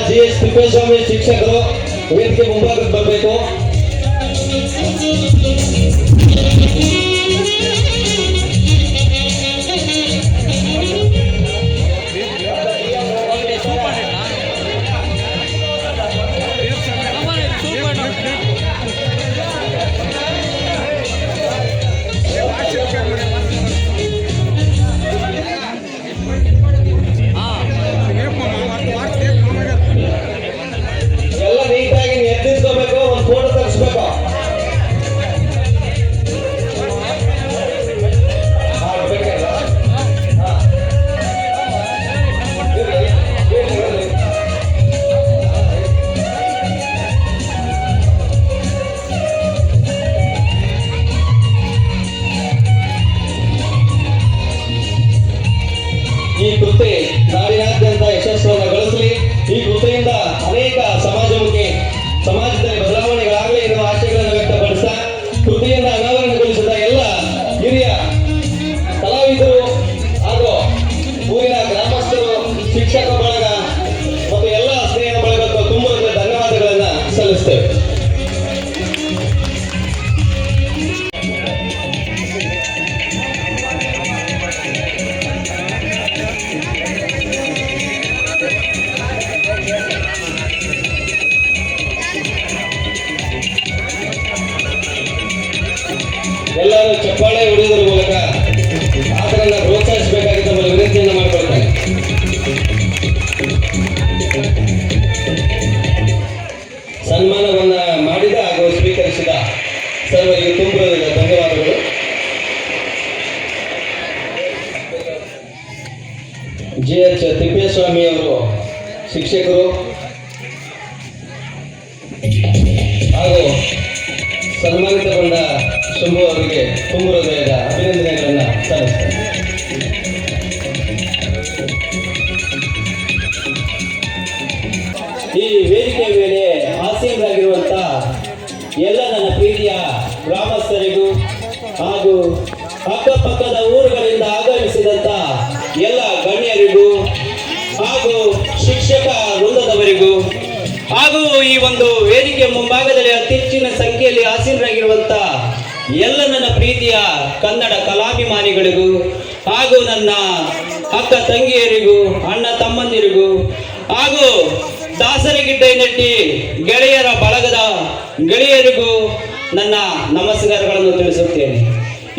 GH Thippeswamy ಶಿಕ್ಷಕರು ವೇದಿಕೆ ಮುಂಭಾಗಕ್ಕೆ ಬರಬೇಕು. ಎಲ್ಲ ನೀಟಾಗಿ ನಿರ್ದಿಸ್ಕೋಬೇಕು, ಒಂದು ಫೋಟೋ ತರಿಸ್ಬೇಕು. ಈ ಕೃತಿ ನಾಡಿನಾದ್ಯಂತ ಯಶಸ್ಸನ್ನು ಗಳಿಸಲಿ. ಈ ಕೃತಿಯಿಂದ ಅನೇಕ ಸಮಾಜದಲ್ಲಿ ಬದಲಾವಣೆಗಳಾಗಲಿ ಎನ್ನುವ ಆಶಯಗಳನ್ನು ವ್ಯಕ್ತಪಡಿಸ್ತಾ ಕೃತಿಯಿಂದ ಅನಾವರಣಗೊಳಿಸಿದ ಎಲ್ಲ ಹಿರಿಯ ಕಲಾವಿದರು ಹಾಗೂ ಊರಿನ ಗ್ರಾಮಸ್ಥರು, ಶಿಕ್ಷಕ ಬಳಗ ಮತ್ತು ಎಲ್ಲ ಸ್ನೇಹ ಬಳಗಕ್ಕೆ ತುಂಬ ಧನ್ಯವಾದಗಳನ್ನು ಸಲ್ಲಿಸ್ತೇವೆ. ಎಲ್ಲರೂ ಚಪ್ಪಾಳೆ ಹೊಡೆಯುವುದರ ಮೂಲಕ ಆತನನ್ನು ಪ್ರೋತ್ಸಾಹಿಸಬೇಕಾಗಿ ತಮ್ಮ ವಿನಂತಿಯನ್ನು ಮಾಡಿಕೊಳ್ತಾರೆ. ಸನ್ಮಾನವನ್ನ ಮಾಡಿದ ಹಾಗೂ ಸ್ವೀಕರಿಸಿದ ಸರ್ವರಿಗೆ ತುಂಬ ಧನ್ಯವಾದಗಳು. GH ತಿಪ್ಪೇಸ್ವಾಮಿ ಅವರು ಶಿಕ್ಷಕರು ಹಾಗೂ ಸನ್ಮಾನಿತಗೊಂಡ ಶಂಭು ಅವರಿಗೆ ತುಂಬ ಹೃದಯದ ಅಭಿನಂದನೆಗಳನ್ನು ಸಲ್ಲಿಸ್ತಾರೆ. ಈ ವೇದಿಕೆಯ ಮೇಲೆ ಆಸೀನರಾಗಿರುವಂಥ ಎಲ್ಲ ನನ್ನ ಪ್ರೀತಿಯ ಗ್ರಾಮಸ್ಥರಿಗೂ ಹಾಗೂ ಅಕ್ಕಪಕ್ಕದ ಊರುಗಳಿಂದ ಆಗಮಿಸಿದಂಥ ಎಲ್ಲ ಗಣ್ಯರಿಗೂ ಹಾಗೂ ಶಿಕ್ಷಕ ವೃಂದದವರಿಗೂ ಹಾಗೂ ಈ ಒಂದು ವೇದಿಕೆ ಮುಂಭಾಗದಲ್ಲಿ ಅತಿ ಹೆಚ್ಚಿನ ಸಂಖ್ಯೆಯಲ್ಲಿ ಆಸೀನರಾಗಿರುವಂಥ ಎಲ್ಲ ನನ್ನ ಪ್ರೀತಿಯ ಕನ್ನಡ ಕಲಾಭಿಮಾನಿಗಳಿಗೂ ಹಾಗೂ ನನ್ನ ಅಕ್ಕ ತಂಗಿಯರಿಗೂ ಅಣ್ಣ ತಮ್ಮಂದಿರಿಗೂ ಹಾಗೂ ದಾಸರಗಿಡ್ಡೈನಟ್ಟಿ ಗೆಳೆಯರ ಬಳಗದ ಗೆಳೆಯರಿಗೂ ನನ್ನ ನಮಸ್ಕಾರಗಳನ್ನು ತಿಳಿಸುತ್ತೇನೆ.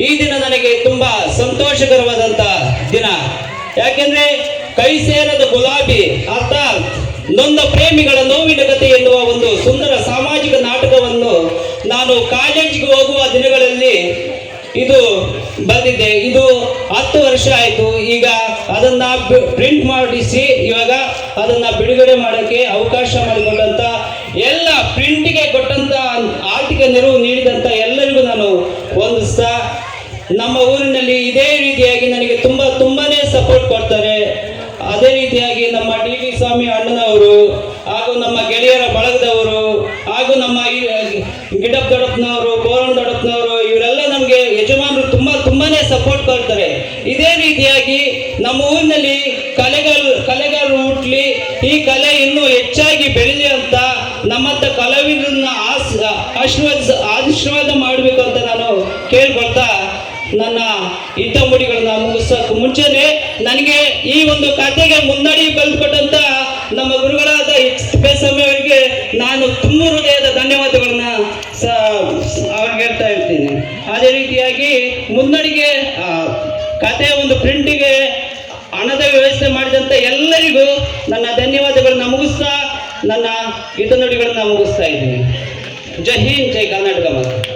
ಈ ದಿನ ನನಗೆ ತುಂಬಾ ಸಂತೋಷಕರವಾದಂಥ ದಿನ. ಯಾಕೆಂದ್ರೆ ಕೈ ಸೇರದ ಗುಲಾಬಿ ಅರ್ಥಾತ್ ನೊಂದ ಪ್ರೇಮಿಗಳ ನೋವಿನ ಕಥೆ ಎನ್ನುವ ಒಂದು ಸುಂದರ ಸಾಮಾಜಿಕ ನಾಟಕವನ್ನು ನಾನು ಕಾಲೇಜಿಗೆ ಹೋಗುವ ದಿನಗಳಲ್ಲಿ ಇದು ಬಂದಿದ್ದೆ. ಇದು 10 ವರ್ಷ ಆಯಿತು. ಈಗ ಅದನ್ನ ಪ್ರಿಂಟ್ ಮಾಡಿಸಿ ಇವಾಗ ಅದನ್ನ ಬಿಡುಗಡೆ ಮಾಡೋಕ್ಕೆ ಅವಕಾಶ ಮಾಡಿಕೊಂಡಂತ ಎಲ್ಲ ಪ್ರಿಂಟಿಗೆ ಕೊಟ್ಟಂತ ಆರ್ಥಿಕ ನೆರವು ನೀಡಿದಂತ ಎಲ್ಲರಿಗೂ ನಾನು ವಂದಿಸ್ತಾ, ನಮ್ಮ ಊರಿನಲ್ಲಿ ಇದೇ ರೀತಿಯಾಗಿ ನನಗೆ ತುಂಬಾನೇ ಸಪೋರ್ಟ್ ಕೊಡ್ತಾರೆ. ಅದೇ ರೀತಿಯಾಗಿ ನಮ್ಮ DV ಸ್ವಾಮಿ ಅಣ್ಣನವರು ಹಾಗೂ ನಮ್ಮ ಗೆಳೆಯರ ಬಳಗದವರು ಹಾಗೂ ನಮ್ಮ ಗಿಡಪ್ ದೊಡ್ಡಪ್ಪನವರು, ಬೋರಣ ದೊಡ್ಡಪ್ಪನವರು ಇವರೆಲ್ಲ ನಮಗೆ ಯಜಮಾನರು ತುಂಬಾನೇ ಸಪೋರ್ಟ್ ಕೊಡ್ತಾರೆ. ಇದೇ ರೀತಿಯಾಗಿ ನಮ್ಮ ಊರಿನಲ್ಲಿ ಕಲೆಗಾರರು ಹುಟ್ಲಿ, ಈ ಕಲೆ ಇನ್ನೂ ಹೆಚ್ಚಾಗಿ ಬೆಳೀಲಿ ಅಂತ ನಮ್ಮಂತ ಕಲಾವಿದರನ್ನ ಆಶೀರ್ವಾದ ಮಾಡಬೇಕು ಅಂತ ನಾನು ಕೇಳ್ಕೊಳ್ತಾ ನನ್ನ ಇದ್ದ ಮುಡಿಗಳನ್ನ ಮುಗಿಸೋಕೆ ಮುಂಚೆನೆ ನನಗೆ ಈ ಒಂದು ಕಥೆಗೆ ಮುನ್ನಡಿ ಬರೆದುಕೊಟ್ಟಂತ ನಮ್ಮ ಗುರುಗಳಾದ ತಿಪ್ಪೇಸ್ವಾಮಿ ಅವರಿಗೆ ನಾನು ತುಂಬ ಹೃದಯದ ಧನ್ಯವಾದಗಳನ್ನ ಅವ್ರಿಗೆ ಹೇಳ್ತಾ ಇರ್ತೀನಿ. ಅದೇ ರೀತಿಯಾಗಿ ಮುನ್ನಡಿಗೆ ಕಥೆಯ ಒಂದು ಪ್ರಿಂಟಿಗೆ ಹಣದ ವ್ಯವಸ್ಥೆ ಮಾಡಿದಂತ ಎಲ್ಲರಿಗೂ ನನ್ನ ಧನ್ಯವಾದಗಳನ್ನ ಮುಗಿಸ್ತಾ ನನ್ನ ಹಿತ ನುಡಿಗಳನ್ನ ಮುಗಿಸ್ತಾ ಇದ್ದೀನಿ. ಜೈ ಹಿಂದ್, ಜೈ ಕರ್ನಾಟಕ ಮಾತು.